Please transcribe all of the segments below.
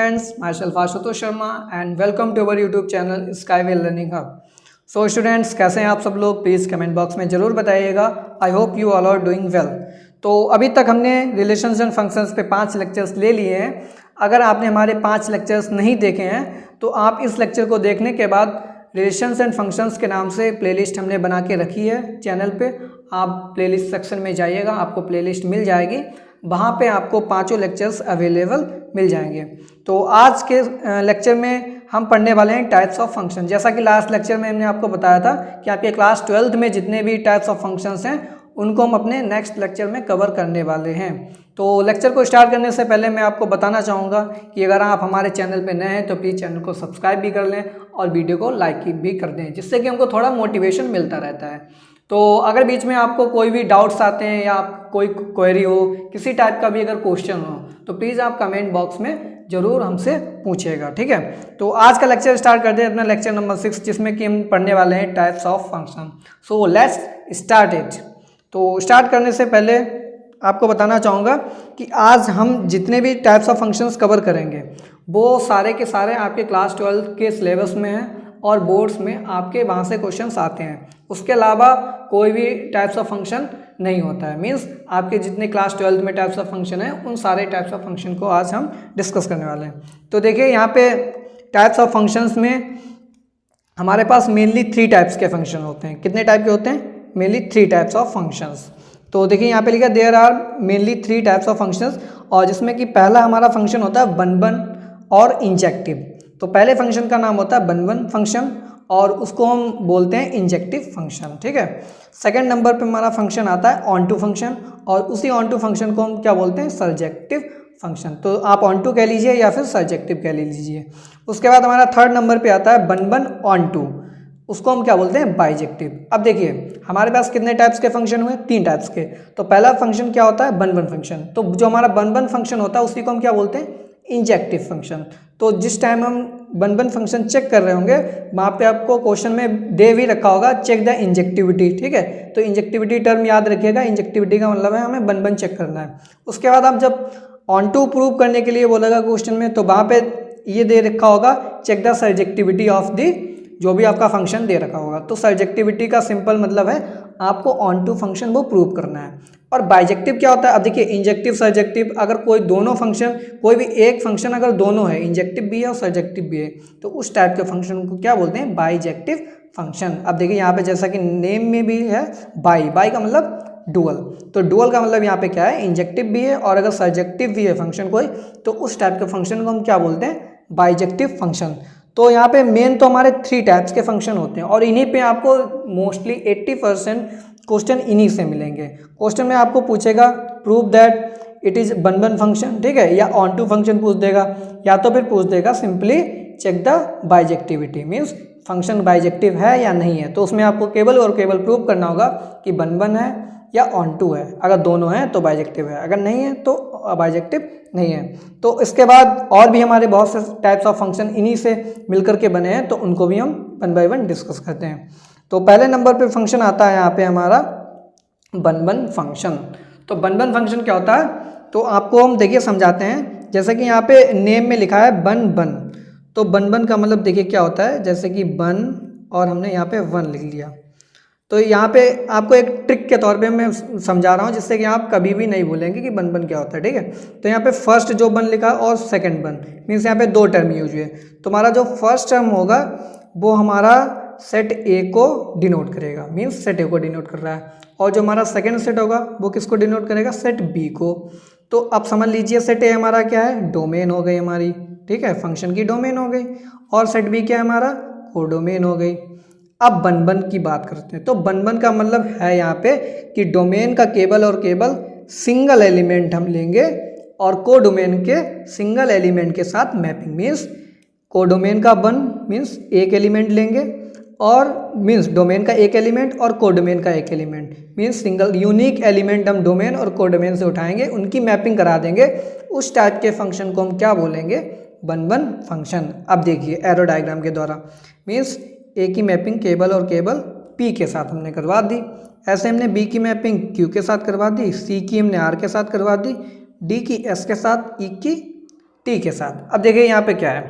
students, myself Ashutosh Sharma and welcome to our YouTube channel Skyway Learning Hub. So students, कैसे हैं आप सब लोग? प्लीज़ कमेंट बॉक्स में ज़रूर बताइएगा. I hope you all are doing well. तो अभी तक हमने रिलेशंस एंड फंक्शंस पे 5 लेक्चर्स ले लिए हैं. अगर आपने हमारे 5 लेक्चर्स नहीं देखे हैं तो आप इस लेक्चर को देखने के बाद रिलेशंस एंड फंक्शंस के नाम से प्लेलिस्ट हमने बना के रखी है चैनल पे. आप प्लेलिस्ट सेक्शन में जाइएगा, आपको प्लेलिस्ट मिल जाएगी. वहाँ पे आपको 5 लेक्चर्स अवेलेबल मिल जाएंगे. तो आज के लेक्चर में हम पढ़ने वाले हैं टाइप्स ऑफ फंक्शन. जैसा कि लास्ट लेक्चर में हमने आपको बताया था कि आपके क्लास 12th में जितने भी टाइप्स ऑफ फंक्शंस हैं उनको हम अपने नेक्स्ट लेक्चर में कवर करने वाले हैं. तो लेक्चर को स्टार्ट करने से पहले मैं आपको बताना चाहूँगा कि अगर आप हमारे चैनल पे नए हैं तो प्लीज़ चैनल को सब्सक्राइब भी कर लें और वीडियो को लाइक भी कर दें, जिससे कि हमको थोड़ा मोटिवेशन मिलता रहता है. तो अगर बीच में आपको कोई भी डाउट्स आते हैं या कोई क्वेरी हो, किसी टाइप का भी अगर क्वेश्चन हो तो प्लीज़ आप कमेंट बॉक्स में ज़रूर हमसे पूछिएगा, ठीक है. तो आज का लेक्चर स्टार्ट करते हैं, अपना लेक्चर नंबर 6, जिसमें कि हम पढ़ने वाले हैं types of function. So let's start it. तो स्टार्ट करने से पहले आपको बताना चाहूँगा कि आज हम जितने भी टाइप्स ऑफ फंक्शंस कवर करेंगे वो सारे के सारे आपके क्लास 12 के सिलेबस में हैं और बोर्ड्स में आपके वहाँ से क्वेश्चंस आते हैं. उसके अलावा कोई भी टाइप्स ऑफ फंक्शन नहीं होता है. मीन्स आपके जितने क्लास 12 में टाइप्स ऑफ फंक्शन हैं उन सारे टाइप्स ऑफ फंक्शन को आज हम डिस्कस करने वाले हैं. तो देखिए यहाँ पे टाइप्स ऑफ फंक्शंस में हमारे पास मेनली 3 टाइप्स के फंक्शन होते हैं. कितने टाइप के होते हैं? Mainly 3 types of functions. तो देखिए यहाँ पे लिखा there are mainly 3 types of functions, और जिसमें कि पहला हमारा फंक्शन होता है बन और इंजेक्टिव. तो पहले फंक्शन का नाम होता है बन फंक्शन और उसको हम बोलते हैं इंजेक्टिव फंक्शन, ठीक है. सेकंड नंबर पे हमारा फंक्शन आता है ऑन टू फंक्शन, और उसी ऑन टू फंक्शन को हम क्या बोलते हैं? Surjective function. तो आप ऑन टू कह लीजिए या फिर सर्जेक्टिव कह लीजिए. उसके बाद हमारा थर्ड नंबर पे आता है बन ऑन टू, उसको हम क्या बोलते हैं? बाइजेक्टिव. अब देखिए हमारे पास कितने टाइप्स के फंक्शन हुए? 3 टाइप्स के. तो पहला फंक्शन क्या होता है? बन फंक्शन. तो जो हमारा बन फंक्शन होता है उसी को हम क्या बोलते हैं? Injective function. तो जिस टाइम हम बन फंक्शन चेक कर रहे होंगे वहाँ पे आपको क्वेश्चन में दे भी रखा होगा चेक द इंजेक्टिविटी, ठीक है. तो इंजेक्टिविटी टर्म याद रखिएगा. इंजेक्टिविटी का मतलब है हमें बन चेक करना है. उसके बाद आप जब ऑन टू प्रूव करने के लिए बोलेगा क्वेश्चन में तो वहाँ पे ये दे रखा होगा check the surjectivity of the जो भी आपका फंक्शन दे रखा होगा. तो सर्जेक्टिविटी का सिंपल मतलब है आपको ऑन टू फंक्शन वो प्रूव करना है. और बाइजेक्टिव क्या होता है? अब देखिए इंजेक्टिव सर्जेक्टिव, अगर कोई दोनों फंक्शन, कोई भी एक फंक्शन अगर दोनों है, इंजेक्टिव भी है और सर्जेक्टिव भी है, तो उस टाइप के फंक्शन को क्या बोलते हैं? Bijective function. अब देखिए यहाँ पे जैसा कि नेम में भी है बाई का मतलब डुअल. तो डुअल का मतलब यहाँ पे क्या है? इंजेक्टिव भी है और अगर सर्जेक्टिव भी है फंक्शन कोई, तो उस टाइप के फंक्शन को हम क्या बोलते हैं? Bijective function. तो यहाँ पे मेन तो हमारे 3 टाइप्स के फंक्शन होते हैं और इन्हीं पे आपको मोस्टली 80% क्वेश्चन इन्हीं से मिलेंगे. क्वेश्चन में आपको पूछेगा प्रूव दैट इट इज़ बन फंक्शन, ठीक है, या ऑन टू फंक्शन पूछ देगा, या तो फिर पूछ देगा simply check the bijectivity, means function bijective है या नहीं है. तो उसमें आपको केवल और केवल प्रूव करना होगा कि बन है या ऑन टू है. अगर दोनों हैं तो बाइजेक्टिव है, अगर नहीं है तो बाइजेक्टिव नहीं है. तो इसके बाद और भी हमारे बहुत से टाइप्स ऑफ फंक्शन इन्हीं से मिलकर के बने हैं, तो उनको भी हम 1 बाय 1 डिस्कस करते हैं. तो पहले नंबर पे फंक्शन आता है यहाँ पे हमारा बन फंक्शन. तो बन फंक्शन क्या होता है? तो आपको हम देखिए समझाते हैं. जैसे कि यहाँ पे नेम में लिखा है बन. तो बन का मतलब देखिए क्या होता है? जैसे कि बन और हमने यहाँ पे 1 लिख लिया. तो यहाँ पे आपको एक ट्रिक के तौर पे मैं समझा रहा हूँ जिससे कि आप कभी भी नहीं भूलेंगे कि बन क्या होता है, ठीक है. तो यहाँ पे फर्स्ट जो बन लिखा और सेकंड बन, मीन्स यहाँ पे 2 टर्म यूज हुए. तो हमारा जो फर्स्ट टर्म होगा वो हमारा सेट ए को डिनोट करेगा, मीन्स सेट ए को डिनोट कर रहा है. और जो हमारा सेकंड सेट होगा वो किसको डिनोट करेगा? सेट बी को. तो अब समझ लीजिए सेट ए हमारा क्या है? डोमेन हो गई हमारी, ठीक है, फंक्शन की डोमेन हो गई. और सेट बी क्या है हमारा? कोडोमेन हो गई. अब बन की बात करते हैं. तो बन का मतलब है यहाँ पे कि डोमेन का केवल और केवल सिंगल एलिमेंट हम लेंगे और कोडोमेन के सिंगल एलिमेंट के साथ मैपिंग, मीन्स कोडोमेन का बन मीन्स एक एलिमेंट लेंगे और मीन्स डोमेन का एक एलिमेंट और कोडोमेन का एक element, means single unique element हम डोमेन और कोडोमेन से उठाएंगे, उनकी मैपिंग करा देंगे. उस टाइप के फंक्शन को हम क्या बोलेंगे? बन फंक्शन. अब देखिए एरो डायग्राम के द्वारा, मीन्स ए की मैपिंग केवल और केवल पी के साथ हमने करवा दी. ऐसे हमने बी की मैपिंग क्यू के साथ करवा दी, सी की हमने आर के साथ करवा दी, डी की एस के साथ, ई की टी के साथ। अब देखिए यहाँ पे क्या है,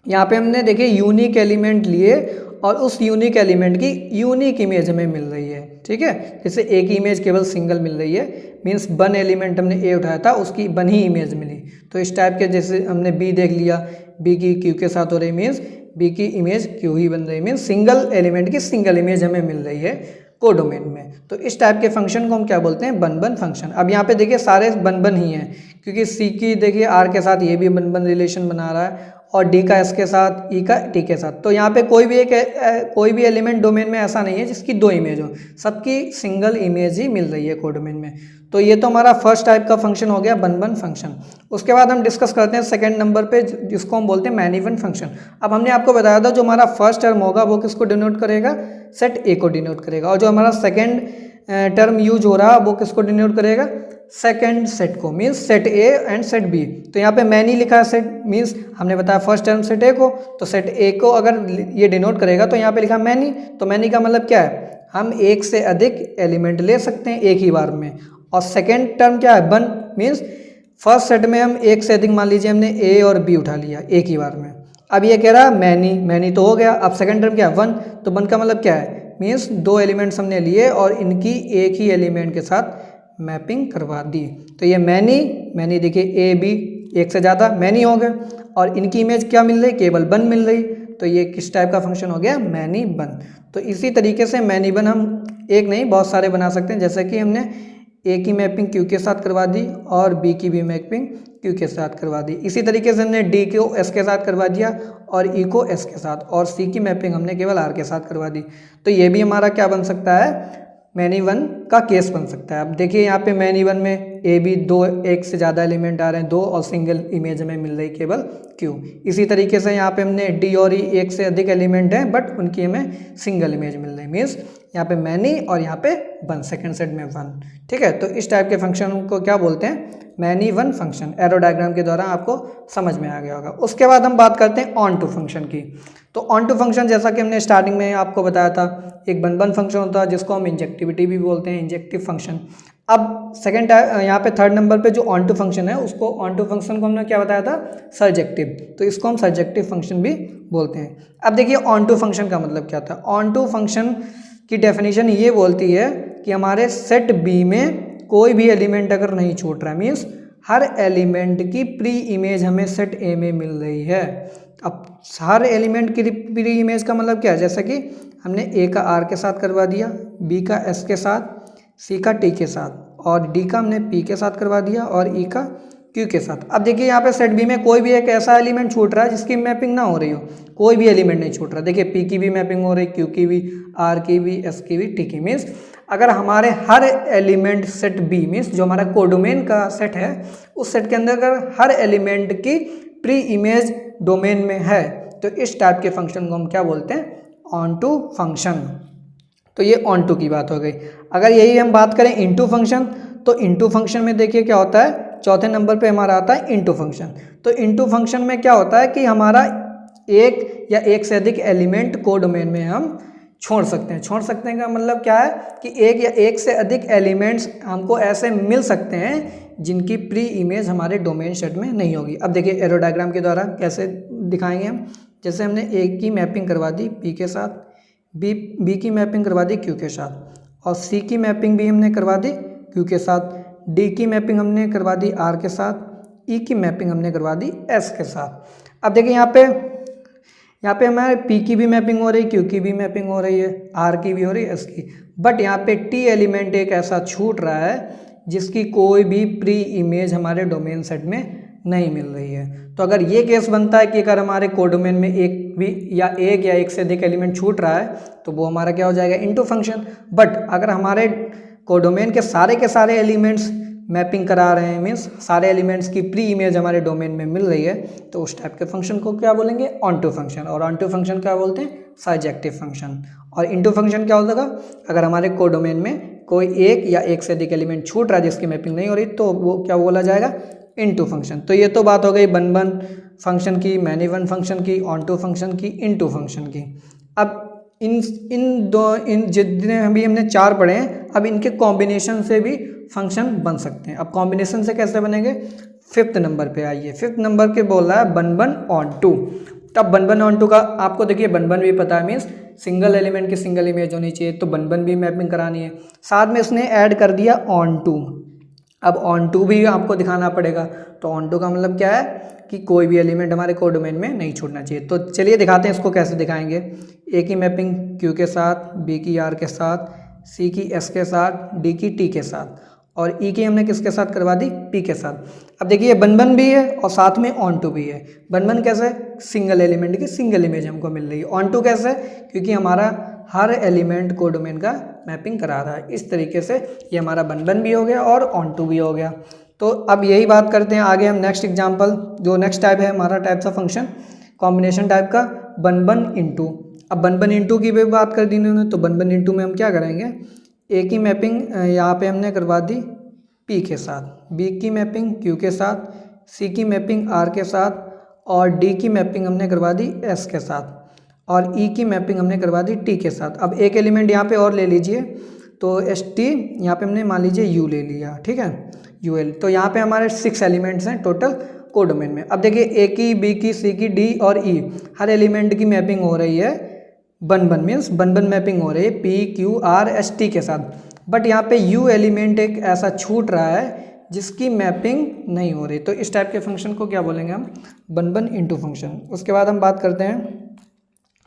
यहाँ पे हमने देखिए यूनिक एलिमेंट लिए और उस यूनिक एलिमेंट की यूनिक इमेज हमें मिल रही है, ठीक है। जैसे एक ही इमेज केवल सिंगल मिल रही है, मीन्स वन एलिमेंट हमने ए उठाया था, उसकी वन ही इमेज मिली। तो इस टाइप के, जैसे हमने बी देख लिया, बी की क्यू के साथ हो रही, मीन्स बी की इमेज क्यू ही बन रही, मीन्स सिंगल एलिमेंट की सिंगल इमेज हमें मिल रही है कोडोमेन में। तो इस टाइप के फंक्शन को हम क्या बोलते हैं, बन बन फंक्शन। अब यहाँ पे देखिए सारे बन बन ही हैं, क्योंकि सी की देखिए आर के साथ ये भी बन बन रिलेशन बना रहा है और डी का एस के साथ, ई का टी के साथ। तो यहाँ पे कोई भी एलिमेंट डोमेन में ऐसा नहीं है जिसकी दो इमेज हो, सबकी सिंगल इमेज ही मिल रही है कोडोमेन में। तो ये तो हमारा फर्स्ट टाइप का फंक्शन हो गया बन बन फंक्शन। उसके बाद हम डिस्कस करते हैं सेकंड नंबर पे, जिसको हम बोलते हैं मैनी वन फंक्शन। अब हमने आपको बताया था जो हमारा फर्स्ट टर्म होगा वो किसको डिनोट करेगा, सेट ए को डिनोट करेगा, और जो हमारा सेकंड टर्म यूज हो रहा है वो किसको डिनोट करेगा, सेकंड सेट को, means set A and set B. तो यहाँ पे मैनी लिखा है सेट, मीन्स हमने बताया फर्स्ट टर्म सेट ए को, तो सेट ए को अगर ये डिनोट करेगा तो यहाँ पे लिखा मैनी। तो मैनी का मतलब क्या है, हम एक से अधिक एलिमेंट ले सकते हैं एक ही बार में। और सेकेंड टर्म क्या है, वन, मीन्स फर्स्ट सेट में हम एक से अधिक, मान लीजिए हमने ए और बी उठा लिया एक ही बार में। अब ये कह रहा है मैनी, मैनी तो हो गया। अब सेकेंड टर्म क्या है, वन। तो वन का मतलब क्या है, मीन्स दो एलिमेंट्स हमने लिए और इनकी एक ही एलिमेंट के साथ मैपिंग करवा दी। तो ये मैनी देखिए ए बी एक से ज़्यादा मैनी हो गए, और इनकी इमेज क्या मिल रही, केवल वन मिल रही। तो ये किस टाइप का फंक्शन हो गया, मैनी वन। तो इसी तरीके से मैनी वन हम एक नहीं बहुत सारे बना सकते हैं, जैसे कि हमने ए की मैपिंग क्यू के साथ करवा दी और बी की भी मैपिंग क्यू के साथ करवा दी। इसी तरीके से हमने डी को एस के साथ करवा दिया और ई को एस के साथ, और सी की मैपिंग हमने केवल आर के साथ करवा दी। तो ये भी हमारा क्या बन सकता है, मैनी वन का केस बन सकता है। अब देखिए यहाँ पे मैनी वन में ए बी दो, एक से ज़्यादा एलिमेंट आ रहे हैं दो, और सिंगल इमेज हमें मिल रही केवल क्यू। इसी तरीके से यहाँ पे हमने डी और ई एक से अधिक एलिमेंट हैं बट उनकी हमें सिंगल इमेज मिल रही, मीन्स यहाँ पे मैनी और यहाँ पे वन, सेकंड सेट में वन, ठीक है। तो इस टाइप के फंक्शन को क्या बोलते हैं, many one function. Arrow diagram के द्वारा आपको समझ में आ गया होगा। उसके बाद हम बात करते हैं ऑन टू फंक्शन की। तो ऑन टू फंक्शन, जैसा कि हमने स्टार्टिंग में आपको बताया था, एक बन बन फंक्शन होता है जिसको हम इंजेक्टिविटी भी बोलते हैं, इंजेक्टिव फंक्शन। अब सेकंड यहाँ पे थर्ड नंबर पे जो ऑन टू फंक्शन है, उसको ऑन टू फंक्शन को हमने क्या बताया था, सर्जेक्टिव। तो इसको हम सर्जेक्टिव फंक्शन भी बोलते हैं। अब देखिए ऑन टू फंक्शन का मतलब क्या था। ऑन टू फंक्शन की डेफिनेशन ये बोलती है कि हमारे सेट बी में कोई भी एलिमेंट अगर नहीं छूट रहा, मीन्स हर एलिमेंट की प्री इमेज हमें सेट ए में मिल रही है। अब हर एलिमेंट की प्री इमेज का मतलब क्या है, जैसे कि हमने ए का आर के साथ करवा दिया, बी का एस के साथ, सी का टी के साथ, और डी का हमने पी के साथ करवा दिया, और ई का क्यू के साथ। अब देखिए यहाँ पे सेट बी में कोई भी एक ऐसा एलिमेंट छूट रहा है जिसकी मैपिंग ना हो रही हो, कोई भी एलिमेंट नहीं छूट रहा। देखिए पी की भी मैपिंग हो रही, क्यू की भी, आर की भी, एस की भी, टी की। मीन्स अगर हमारे हर एलिमेंट सेट बी, मीन्स जो हमारा कोडोमेन का सेट है, उस सेट के अंदर अगर हर एलिमेंट की प्री इमेज डोमेन में है, तो इस टाइप के फंक्शन को हम क्या बोलते हैं, ऑन टू फंक्शन। तो ये ऑन टू की बात हो गई। अगर यही हम बात करें इनटू फंक्शन, तो इनटू फंक्शन में देखिए क्या होता है, चौथे नंबर पे हमारा आता है इनटू फंक्शन। तो इनटू फंक्शन में क्या होता है कि हमारा एक या एक से अधिक एलिमेंट कोडोमेन में हम छोड़ सकते हैं। छोड़ सकते हैं का मतलब क्या है कि एक या एक से अधिक एलिमेंट्स हमको ऐसे मिल सकते हैं जिनकी प्री इमेज हमारे डोमेन सेट में नहीं होगी। अब देखिए एरो डायग्राम के द्वारा कैसे दिखाएंगे हम। जैसे हमने ए की मैपिंग करवा दी पी के साथ, बी की मैपिंग करवा दी क्यू के साथ, और सी की मैपिंग भी हमने करवा दी क्यू के साथ, डी की मैपिंग हमने करवा दी आर के साथ, ई की मैपिंग हमने करवा दी एस के साथ। अब देखिए यहाँ पे हमारे पी की भी मैपिंग हो रही, क्यू की भी मैपिंग हो रही है, आर की भी हो रही है, एस की। बट यहाँ पे टी एलिमेंट एक ऐसा छूट रहा है जिसकी कोई भी प्री इमेज हमारे डोमेन सेट में नहीं मिल रही है। तो अगर ये केस बनता है कि अगर हमारे कोडोमेन में एक या एक से अधिक एलिमेंट छूट रहा है, तो वो हमारा क्या हो जाएगा, इनटू फंक्शन। बट अगर हमारे कोडोमेन के सारे एलिमेंट्स मैपिंग करा रहे हैं, मीन्स सारे एलिमेंट्स की प्री इमेज हमारे डोमेन में मिल रही है, तो उस टाइप के फंक्शन को क्या बोलेंगे, ऑन टू फंक्शन। और ऑन टू फंक्शन क्या बोलते हैं, सर्जेक्टिव फंक्शन। और इनटू फंक्शन क्या होगा, अगर हमारे कोडोमेन में कोई एक या एक से अधिक एलिमेंट छूट रहा है जिसकी मैपिंग नहीं हो रही, तो वो क्या बोला जाएगा, इनटू फंक्शन। तो ये तो बात हो गई वन वन फंक्शन की, मैनी वन फंक्शन की, ऑन टू फंक्शन की, इनटू फंक्शन की। अब इन जितने अभी हमने 4 पढ़े हैं, अब इनके कॉम्बिनेशन से भी फंक्शन बन सकते हैं। अब कॉम्बिनेशन से कैसे बनेंगे, 5th नंबर पे आइए। 5th नंबर के बोल रहा है 1 1 ऑन 2। तब 1 1 ऑन 2 का आपको देखिए 1 1 भी पता है, मीन्स सिंगल एलिमेंट की सिंगल इमेज होनी चाहिए, तो 1 1 भी मैपिंग करानी है। साथ में इसने ऐड कर दिया ऑन 2। अब ऑन 2 भी आपको दिखाना पड़ेगा, तो ऑन 2 का मतलब क्या है कि कोई भी एलिमेंट हमारे कोडोमेन में नहीं छोड़ना चाहिए। तो चलिए दिखाते हैं इसको कैसे दिखाएंगे। ए की मैपिंग क्यू के साथ, बी की आर के साथ, सी की एस के साथ, डी की टी के साथ, और ई की हमने किसके साथ करवा दी, पी के साथ। अब देखिए 1 1 भी है और साथ में ऑन 2 भी है। 1 1 कैसे, सिंगल एलिमेंट की सिंगल इमेज हमको मिल रही है। ऑन 2 कैसे, क्योंकि हमारा हर एलिमेंट कोडोमेन का मैपिंग करा रहा है। इस तरीके से ये हमारा 1 1 भी हो गया और ऑन 2 भी हो गया। तो अब यही बात करते हैं आगे हम नेक्स्ट एग्जांपल। जो नेक्स्ट टाइप है हमारा types of function combination type का 1 1 इंटू। अब 1 1 इंटू की भी बात कर दी इन्होंने, तो 1 1 इंटू में हम क्या करेंगे, ए की मैपिंग यहाँ पे हमने करवा दी पी के साथ, बी की मैपिंग क्यू के साथ, सी की मैपिंग आर के साथ, और डी की मैपिंग हमने करवा दी एस के साथ, और ई की मैपिंग हमने करवा दी टी के साथ। अब एक एलिमेंट यहाँ पे और ले लीजिए, तो एस टी यहाँ पे हमने मान लीजिए यू ले लिया, ठीक है, यू एल। तो यहाँ पे हमारे 6 एलिमेंट्स हैं टोटल कोडोमेन में। अब देखिए ए की, बी की, सी की, डी और ई हर एलिमेंट की मैपिंग हो रही है 1 1 मीन्स 1 1 मैपिंग हो रही है P Q R S T के साथ। बट यहाँ पे यू एलिमेंट एक ऐसा छूट रहा है जिसकी मैपिंग नहीं हो रही, तो इस टाइप के फंक्शन को क्या बोलेंगे हम, 1 1 इंटू फंक्शन। उसके बाद हम बात करते हैं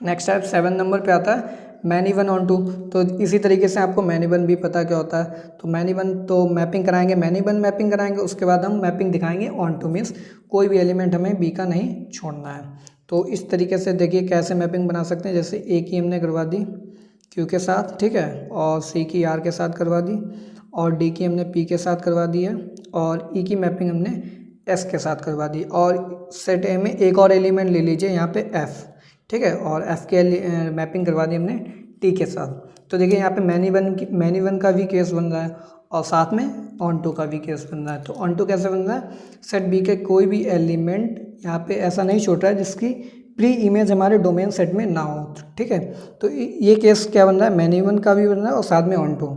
नेक्स्ट टाइप 7 नंबर पे आता है मैनी 1 ऑन 2। तो इसी तरीके से आपको मैनी 1 भी पता क्या होता है, तो मैनी 1 तो मैपिंग कराएंगे, मैनी 1 मैपिंग कराएंगे, उसके बाद हम मैपिंग दिखाएंगे ऑन 2 मीन्स कोई भी एलिमेंट हमें बी का नहीं छोड़ना है। तो इस तरीके से देखिए कैसे मैपिंग बना सकते हैं। जैसे ए की हमने करवा दी क्यू के साथ, ठीक है, और सी की आर के साथ करवा दी, और डी की हमने पी के साथ करवा दी है, और ई की मैपिंग हमने एस के साथ करवा दी। और सेट ए में एक और एलिमेंट ले लीजिए यहाँ पे एफ, ठीक है, और एफ के मैपिंग करवा दी हमने टी के साथ। तो देखिए यहाँ पे मैनी वन का भी केस बन रहा है और साथ में ऑन 2 का भी केस बन रहा है। तो ऑन 2 कैसे बन रहा है, सेट बी के कोई भी एलिमेंट यहाँ पे ऐसा नहीं छोड़ रहा है जिसकी प्री इमेज हमारे डोमेन सेट में ना हो, ठीक है। तो ये केस क्या बन रहा है, मैनी 1 का भी बन रहा है और साथ में ऑन 2,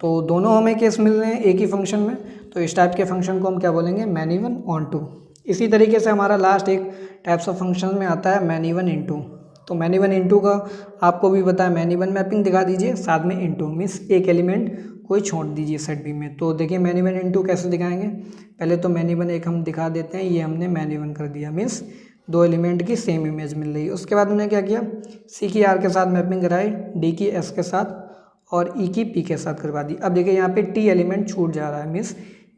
तो दोनों हमें केस मिल रहे हैं एक ही फंक्शन में। तो इस टाइप के फंक्शन को हम क्या बोलेंगे, मैनी 1 ऑन 2। इसी तरीके से हमारा लास्ट एक टाइप्स ऑफ फंक्शन में आता है मैनी 1 इंटू। तो मैनी 1 इंटू का आपको भी पता है, मैनी 1 मैपिंग दिखा दीजिए, साथ में इंटू मीन्स एक एलिमेंट कोई छोड़ दीजिए सेट बी में। तो देखिए मैनी 1 इंटू कैसे दिखाएंगे, पहले तो मैनी 1 एक हम दिखा देते हैं, ये हमने मैनी 1 कर दिया मीन्स 2 एलिमेंट की सेम इमेज मिल रही है। उसके बाद हमने क्या किया, सी की आर के साथ मैपिंग कराई, डी की एस के साथ, और ई की पी के साथ करवा दी। अब देखिए यहाँ पे टी एलिमेंट छूट जा रहा है, मीन्स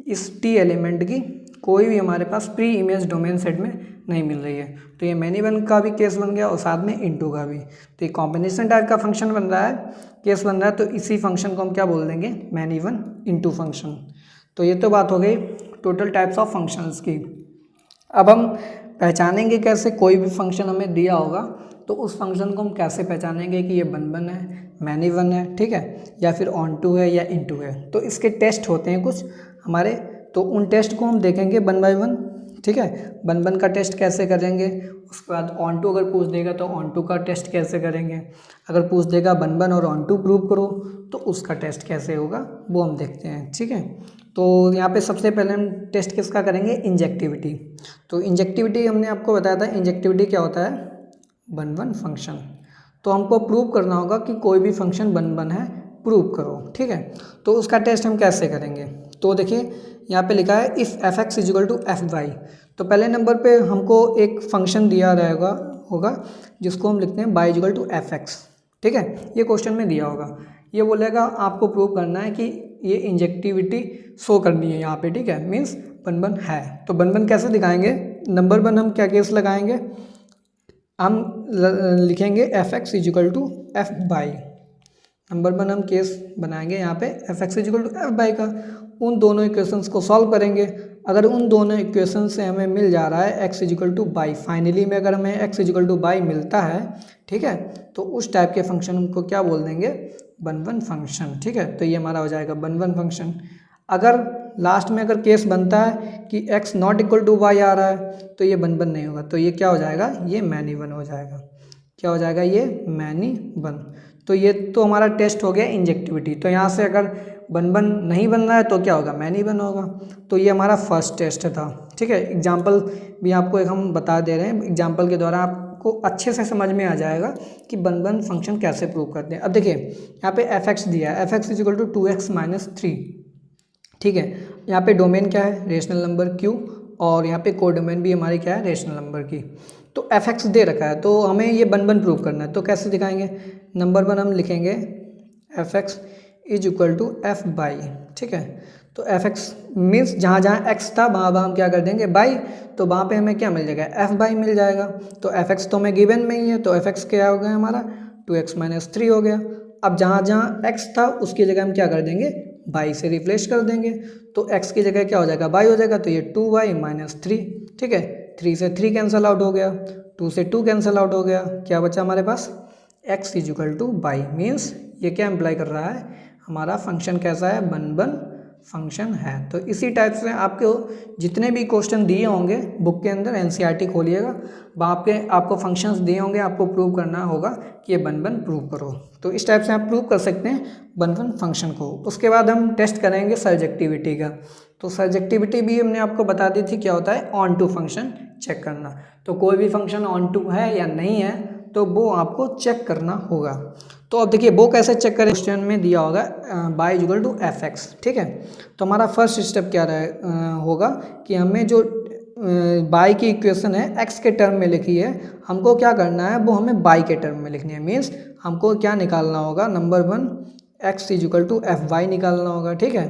इस टी एलिमेंट की कोई भी हमारे पास प्री इमेज डोमेन सेट में नहीं मिल रही है। तो ये मैनी 1 का भी केस बन गया और साथ में इंटू का भी। तो ये कॉम्बिनेशन टाइप का फंक्शन बन रहा है, केस बन रहा है, तो इसी फंक्शन को हम क्या बोल देंगे, मैनी 1 इंटू फंक्शन। तो ये तो बात हो गई टोटल टाइप्स ऑफ फंक्शंस की। अब हम पहचानेंगे कैसे, कोई भी फंक्शन हमें दिया होगा तो उस फंक्शन को हम कैसे पहचानेंगे कि ये 1 1 है, मैनी 1 है, ठीक है, या फिर ऑन 2 है या इंटू है। तो इसके टेस्ट होते हैं कुछ हमारे, तो उन टेस्ट को हम देखेंगे 1 बाय 1, ठीक है। 1 1 का टेस्ट कैसे करेंगे, उसके बाद ऑन 2 अगर पूछ देगा तो ऑन 2 का टेस्ट कैसे करेंगे, अगर पूछ देगा 1 1 और ऑन 2 प्रूव करो तो उसका टेस्ट कैसे होगा वो हम देखते हैं, ठीक है। तो यहाँ पे सबसे पहले हम टेस्ट किसका करेंगे, इंजेक्टिविटी। तो इंजेक्टिविटी हमने आपको बताया था, इंजेक्टिविटी क्या होता है, 1 1 फंक्शन। तो हमको प्रूव करना होगा कि कोई भी फंक्शन 1 1 है, प्रूव करो, ठीक है। तो उसका टेस्ट हम कैसे करेंगे, तो देखिए यहाँ पे लिखा है if F X is equal to F Y. तो पहले नंबर पे हमको एक फंक्शन दिया रहेगा होगा जिसको हम लिखते हैं Y is equal to F X, ठीक है। ये क्वेश्चन में दिया होगा, ये बोलेगा आपको प्रूव करना है कि ये इंजेक्टिविटी शो करनी है यहाँ पे, ठीक है, मीन्स 1 1 है। तो 1 1 कैसे दिखाएंगे, नंबर 1 हम क्या केस लगाएंगे, हम लिखेंगे F X is equal to F Y. नंबर 1 हम केस बनाएंगे यहाँ पे F X is equal to F Y का, उन दोनों इक्वेशंस को सॉल्व करेंगे। अगर उन दोनों इक्वेशन से हमें मिल जा रहा है X is equal to Y, finally में अगर हमें एक्स इजिकल टू वाई मिलता है, ठीक है, तो उस टाइप के फंक्शन को क्या बोल देंगे, 1 1 फंक्शन, ठीक है। तो ये हमारा हो जाएगा 1 1 फंक्शन। अगर लास्ट में अगर केस बनता है कि x not equal to y आ रहा है तो ये 1 1 नहीं होगा, तो ये क्या हो जाएगा, ये मैनी 1 हो जाएगा, क्या हो जाएगा ये मैनी बन। तो ये तो हमारा टेस्ट हो गया इंजेक्टिविटी। तो यहाँ से अगर बन बन नहीं बन रहा है तो क्या होगा, मैनी बन होगा। तो ये हमारा फर्स्ट टेस्ट था। ठीक है, एग्जाम्पल भी आपको एक हम बता दे रहे हैं, एग्जाम्पल के द्वारा आपको अच्छे से समझ में आ जाएगा कि बन बन फंक्शन कैसे प्रूव करते हैं। अब देखिए यहाँ पे एफ एक्स दिया है, F X is equal to 2x minus 3। ठीक है, यहाँ पे डोमेन क्या है, रेशनल नंबर q, और यहाँ पे कोडोमेन भी हमारी क्या है, रेशनल नंबर की। तो एफ एक्स दे रखा है तो हमें ये बन बन प्रूव करना है। तो कैसे दिखाएंगे, नंबर 1 हम लिखेंगे F X is equal to F Y. ठीक है, तो एफ एक्स मीन्स जहाँ जहाँ एक्स था वहाँ वहाँ हम क्या कर देंगे बाई, तो वहाँ पे हमें क्या मिल जाएगा, एफ बाई मिल जाएगा। तो एफ एक्स तो हमें गिवन में ही है, तो एफ एक्स क्या हो गया हमारा 2x माइनस 3 हो गया। अब जहाँ जहाँ x था उसकी जगह हम क्या कर देंगे, बाई से रिप्लेस कर देंगे। तो x की जगह क्या हो जाएगा, बाई हो जाएगा, तो ये 2y माइनस 3। ठीक है, 3 से 3 कैंसिल आउट हो गया, 2 से 2 कैंसिल आउट हो गया, क्या बचा हमारे पास x is equal two by. Means ये क्या इम्प्लाई कर रहा है, हमारा फंक्शन कैसा है, बन बन फंक्शन है। तो इसी टाइप से आपको जितने भी क्वेश्चन दिए होंगे बुक के अंदर, एनसीईआरटी खोलिएगा, वहाँ पे आपको फंक्शंस दिए होंगे, आपको प्रूव करना होगा कि ये बन बन प्रूव करो। तो इस टाइप से आप प्रूव कर सकते हैं बन बन फंक्शन को। उसके बाद हम टेस्ट करेंगे सर्जेक्टिविटी का। तो सर्जेक्टिविटी भी हमने आपको बता दी थी, क्या होता है, ऑन टू फंक्शन चेक करना। तो कोई भी फंक्शन ऑन टू है या नहीं है तो वो आपको चेक करना होगा। तो अब देखिए वो कैसे चेक करें, क्वेश्चन में दिया होगा Y equal to F X. ठीक है, तो हमारा फर्स्ट स्टेप क्या होगा कि हमें जो बाई की इक्वेशन है एक्स के टर्म में लिखी है, हमको क्या करना है, वो हमें बाई के टर्म में लिखनी है। मीन्स हमको क्या निकालना होगा, नंबर 1 X is equal to F Y निकालना होगा। ठीक है,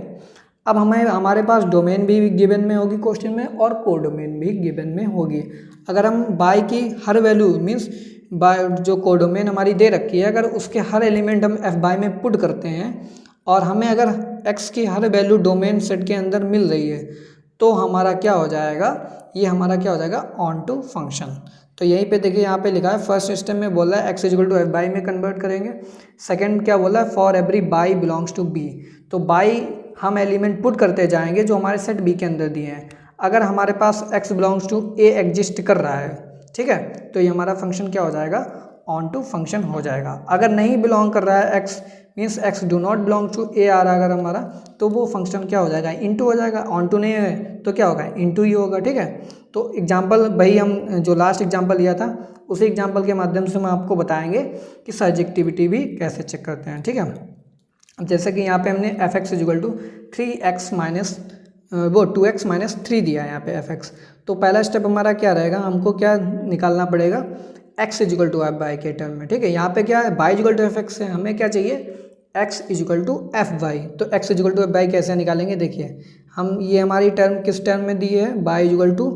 अब हमारे पास डोमेन भी गिवन में होगी क्वेश्चन में, और कोडोमेन भी गिवन में होगी। अगर हम बाई की हर वैल्यू मीन्स बाय जो कोडोमेन हमारी दे रखी है, अगर उसके हर एलिमेंट हम एफ बाई में पुट करते हैं और हमें अगर एक्स की हर वैल्यू डोमेन सेट के अंदर मिल रही है तो हमारा क्या हो जाएगा, ये हमारा क्या हो जाएगा, ऑन टू फंक्शन। तो यहीं पे देखिए यहाँ पे लिखा है, फर्स्ट स्टेप में बोला है X equal to F Y में कन्वर्ट करेंगे। सेकंड क्या बोला है, for every Y belongs to B. तो बाई हम एलिमेंट पुट करते जाएंगे जो हमारे सेट बी के अंदर दिए हैं। अगर हमारे पास x belongs to A exist कर रहा है, ठीक है, तो ये हमारा फंक्शन क्या हो जाएगा, ऑन टू फंक्शन हो जाएगा। अगर नहीं बिलोंग कर रहा है x, means x do not belong to A आ रहा है अगर हमारा, तो वो फंक्शन क्या हो जाएगा, इनटू हो जाएगा। ऑन टू नहीं है तो क्या होगा, इनटू ही होगा। ठीक है, तो एग्जाम्पल भाई हम जो लास्ट एग्जाम्पल लिया था उसी एग्जाम्पल के माध्यम से हम आपको बताएंगे कि सर्जेक्टिविटी भी कैसे चेक करते हैं। ठीक है, जैसे कि यहाँ पे हमने F X is equal to 3x minus 2x minus 3 दिया है यहाँ पे एफ एक्स। तो पहला स्टेप हमारा क्या रहेगा, हमको क्या निकालना पड़ेगा, x is equal to F Y के टर्म में। ठीक है, यहाँ पे क्या है, Y equal to F X है, हमें क्या चाहिए, x is equal to F Y. तो x is equal to F Y कैसे निकालेंगे, देखिए हम ये हमारी टर्म किस टर्म में दी है, Y is equal to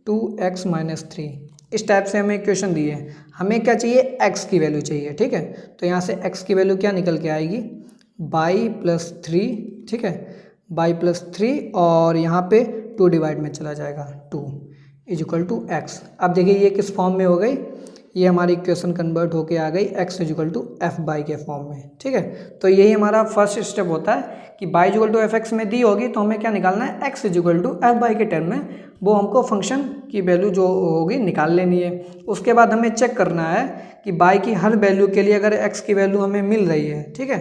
2x minus 3। इस टाइप से हमें इक्वेशन दी है, हमें क्या चाहिए, x की वैल्यू चाहिए। ठीक है, तो यहाँ से x की वैल्यू क्या निकल के आएगी, बाई प्लस 3। ठीक है, बाई प्लस 3 और यहाँ पे 2 डिवाइड में चला जाएगा, 2 इज इक्वल टू एक्स। अब देखिए ये किस फॉर्म में हो गई, ये हमारी इक्वेशन कन्वर्ट होके आ गई X is equal to F Y के फॉर्म में। ठीक है, तो यही हमारा फर्स्ट स्टेप होता है कि Y equal to F X में दी होगी तो हमें क्या निकालना है, X is equal to F Y के टर्म में वो हमको फंक्शन की वैल्यू जो होगी निकाल लेनी है। उसके बाद हमें चेक करना है कि बाई की हर वैल्यू के लिए अगर एक्स की वैल्यू हमें मिल रही है, ठीक है,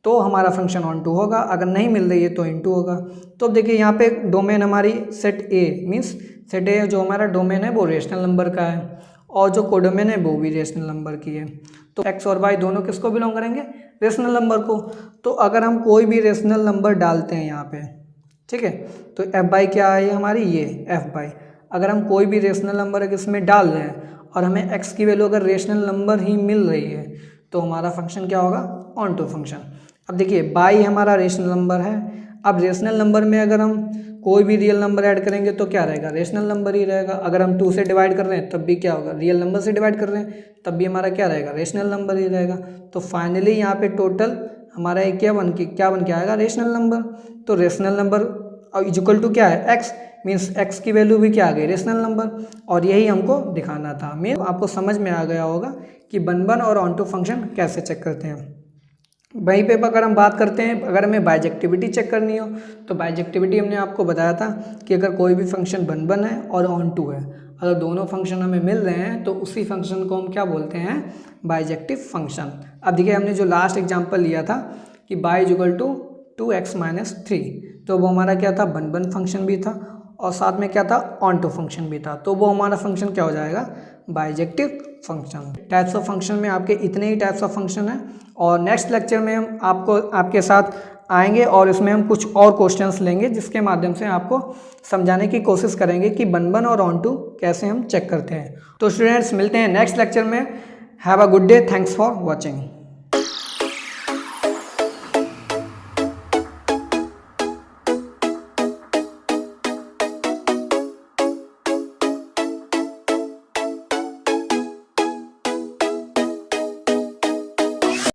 तो हमारा फंक्शन ऑन टू होगा, अगर नहीं मिल रही है तो इन टू होगा। तो अब देखिए यहाँ पे डोमेन हमारी सेट ए, मीन्स सेट ए जो हमारा डोमेन है वो रेशनल नंबर का है और जो कोडोमेन है वो भी रेशनल नंबर की है। तो एक्स और वाई दोनों किसको बिलोंग करेंगे, रेशनल नंबर को। तो अगर हम कोई भी रेशनल नंबर डालते हैं यहाँ पे, ठीक है, तो एफ बाई क्या है हमारी, ये एफ बाई। अगर हम कोई भी रेशनल नंबर इसमें डाल रहे हैं और हमें एक्स की वैल्यू अगर रेशनल नंबर ही मिल रही है तो हमारा फंक्शन क्या होगा, ऑन टू फंक्शन। अब देखिए बाई हमारा रेशनल नंबर है, अब रेशनल नंबर में अगर हम कोई भी रियल नंबर ऐड करेंगे तो क्या रहेगा, रेशनल नंबर ही रहेगा। अगर हम 2 से डिवाइड कर रहे हैं तब भी क्या होगा, रियल नंबर से डिवाइड कर रहे हैं तब भी हमारा क्या रहेगा, रेशनल नंबर ही रहेगा। तो फाइनली यहाँ पे टोटल हमारा ये क्या बन के आएगा, रेशनल नंबर। तो rational number is equal to क्या है, एक्स, मीन्स एक्स की वैल्यू भी क्या आ गई, रेशनल नंबर। और यही हमको दिखाना था। मीन आपको समझ में आ गया होगा कि बन और ऑन टू फंक्शन कैसे चेक करते हैं। वहीं पे अगर हम बात करते हैं, अगर हमें बाइजेक्टिविटी चेक करनी हो तो बाइजेक्टिविटी हमने आपको बताया था कि अगर कोई भी फंक्शन बन है और ऑन टू है, अगर दोनों फंक्शन हमें मिल रहे हैं तो उसी फंक्शन को हम क्या बोलते हैं, बाइजेक्टिव फंक्शन। अब देखिए हमने जो लास्ट एग्जांपल लिया था कि y equal to 2x minus 3, तो वो हमारा क्या था, बन बन फंक्शन भी था और साथ में क्या था, ऑन टू फंक्शन भी था, तो वो हमारा फंक्शन क्या हो जाएगा, bijective function. Types of function में आपके इतने ही टाइप्स ऑफ फंक्शन हैं और नेक्स्ट लेक्चर में हम आपके साथ आएंगे और इसमें हम कुछ और क्वेश्चंस लेंगे जिसके माध्यम से आपको समझाने की कोशिश करेंगे कि बन बन और ऑन टू कैसे हम चेक करते हैं। तो स्टूडेंट्स मिलते हैं नेक्स्ट लेक्चर में। Have a good day, thanks for watching.